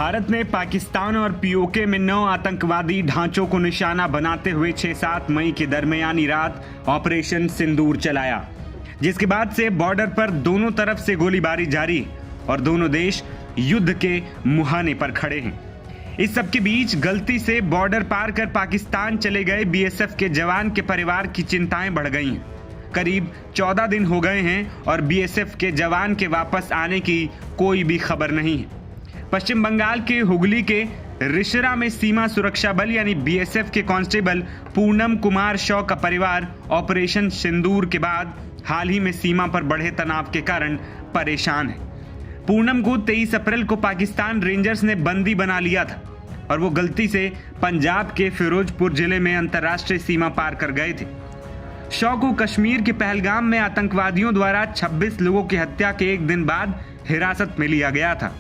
भारत ने पाकिस्तान और पीओके में 9 आतंकवादी ढांचों को निशाना बनाते हुए 6-7 मई की दरमियानी रात ऑपरेशन सिंदूर चलाया, जिसके बाद से बॉर्डर पर दोनों तरफ से गोलीबारी जारी और दोनों देश युद्ध के मुहाने पर खड़े हैं। इस सब के बीच गलती से बॉर्डर पार कर पाकिस्तान चले गए बीएसएफ के जवान के परिवार की चिंताएं बढ़ गई हैं। करीब 14 दिन हो गए हैं और बीएसएफ के जवान के वापस आने की कोई भी खबर नहीं है। पश्चिम बंगाल के हुगली के रिशरा में सीमा सुरक्षा बल यानी बीएसएफ के कांस्टेबल पूनम कुमार शॉ का परिवार ऑपरेशन सिंदूर के बाद हाल ही में सीमा पर बढ़े तनाव के कारण परेशान है। पूनम को 23 अप्रैल को पाकिस्तान रेंजर्स ने बंदी बना लिया था और वो गलती से पंजाब के फिरोजपुर जिले में अंतर्राष्ट्रीय सीमा पार कर गए थे। शॉ को कश्मीर के पहलगाम में आतंकवादियों द्वारा 26 लोगों की हत्या के एक दिन बाद हिरासत में लिया गया था,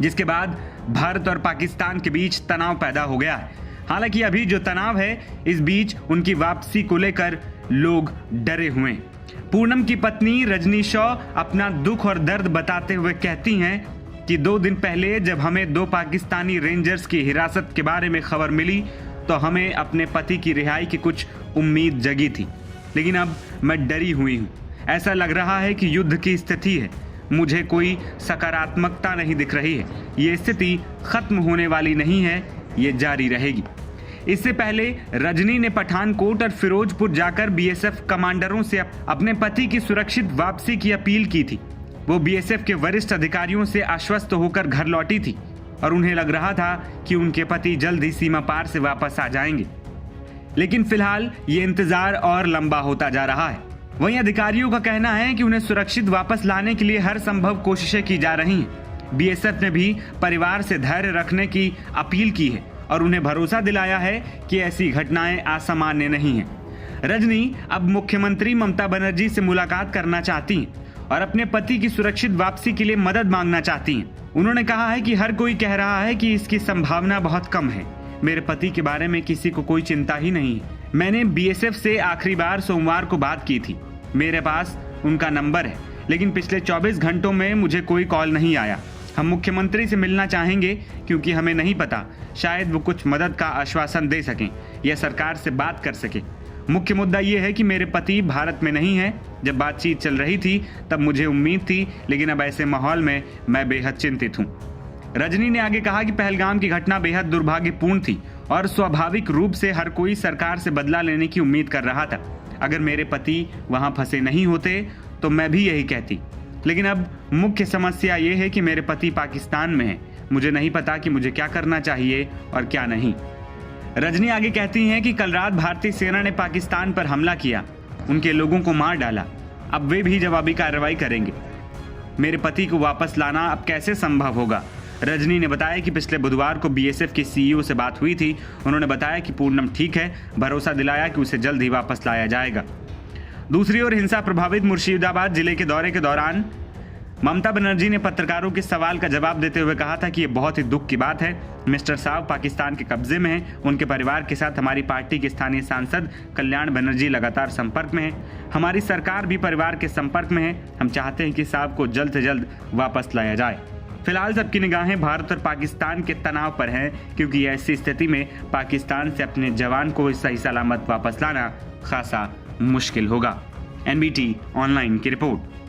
जिसके बाद भारत और पाकिस्तान के बीच तनाव पैदा हो गया है। हालांकि अभी जो तनाव है, इस बीच उनकी वापसी को लेकर लोग डरे हुए हैं। पूनम की पत्नी रजनी शॉ अपना दुख और दर्द बताते हुए कहती हैं कि 2 दिन पहले जब हमें 2 पाकिस्तानी रेंजर्स की हिरासत के बारे में खबर मिली तो हमें अपने पति की रिहाई की कुछ उम्मीद जगी थी, लेकिन अब मैं डरी हुई हूँ। ऐसा लग रहा है कि युद्ध की स्थिति है, मुझे कोई सकारात्मकता नहीं दिख रही है। ये स्थिति खत्म होने वाली नहीं है, ये जारी रहेगी। इससे पहले रजनी ने पठानकोट और फिरोजपुर जाकर बीएसएफ कमांडरों से अपने पति की सुरक्षित वापसी की अपील की थी। वो बीएसएफ के वरिष्ठ अधिकारियों से आश्वस्त होकर घर लौटी थी और उन्हें लग रहा था कि उनके पति जल्द ही सीमा पार से वापस आ जाएंगे, लेकिन फिलहाल ये इंतजार और लंबा होता जा रहा है। वहीं अधिकारियों का कहना है कि उन्हें सुरक्षित वापस लाने के लिए हर संभव कोशिशें की जा रही हैं। बीएसएफ ने भी परिवार से धैर्य रखने की अपील की है और उन्हें भरोसा दिलाया है कि ऐसी घटनाएं असामान्य नहीं हैं। रजनी अब मुख्यमंत्री ममता बनर्जी से मुलाकात करना चाहती हैं और अपने पति की सुरक्षित वापसी के लिए मदद मांगना चाहती हैं। उन्होंने कहा है कि हर कोई कह रहा है कि इसकी संभावना बहुत कम है। मेरे पति के बारे में किसी को कोई चिंता ही नहीं है। मैंने बीएसएफ से आखिरी बार सोमवार को बात की थी। मेरे पास उनका नंबर है, लेकिन पिछले 24 घंटों में मुझे कोई कॉल नहीं आया। हम मुख्यमंत्री से मिलना चाहेंगे क्योंकि हमें नहीं पता, शायद वो कुछ मदद का आश्वासन दे सकें या सरकार से बात कर सकें। मुख्य मुद्दा ये है कि मेरे पति भारत में नहीं है। जब बातचीत चल रही थी तब मुझे उम्मीद थी, लेकिन अब ऐसे माहौल में मैं बेहद चिंतित हूँ। रजनी ने आगे कहा कि पहलगाम की घटना बेहद दुर्भाग्यपूर्ण थी और स्वाभाविक रूप से हर कोई सरकार से बदला लेने की उम्मीद कर रहा था। अगर मेरे पति वहाँ फंसे नहीं होते तो मैं भी यही कहती, लेकिन अब मुख्य समस्या ये है कि मेरे पति पाकिस्तान में हैं। मुझे नहीं पता कि मुझे क्या करना चाहिए और क्या नहीं। रजनी आगे कहती हैं कि कल रात भारतीय सेना ने पाकिस्तान पर हमला किया, उनके लोगों को मार डाला। अब वे भी जवाबी कार्रवाई करेंगे। मेरे पति को वापस लाना अब कैसे संभव होगा? रजनी ने बताया कि पिछले बुधवार को बीएसएफ के सीईओ से बात हुई थी। उन्होंने बताया कि पूनम ठीक है, भरोसा दिलाया कि उसे जल्द ही वापस लाया जाएगा। दूसरी ओर हिंसा प्रभावित मुर्शिदाबाद जिले के दौरे के दौरान ममता बनर्जी ने पत्रकारों के सवाल का जवाब देते हुए कहा था कि ये बहुत ही दुख की बात है। मिस्टर साहब पाकिस्तान के कब्जे में हैं। उनके परिवार के साथ हमारी पार्टी के स्थानीय सांसद कल्याण बनर्जी लगातार संपर्क में है। हमारी सरकार भी परिवार के संपर्क में है। हम चाहते हैं कि साहब को जल्द से जल्द वापस लाया जाए। फिलहाल सबकी निगाहें भारत और पाकिस्तान के तनाव पर हैं, क्योंकि ऐसी स्थिति में पाकिस्तान से अपने जवान को सही सलामत वापस लाना खासा मुश्किल होगा। एनबीटी ऑनलाइन की रिपोर्ट।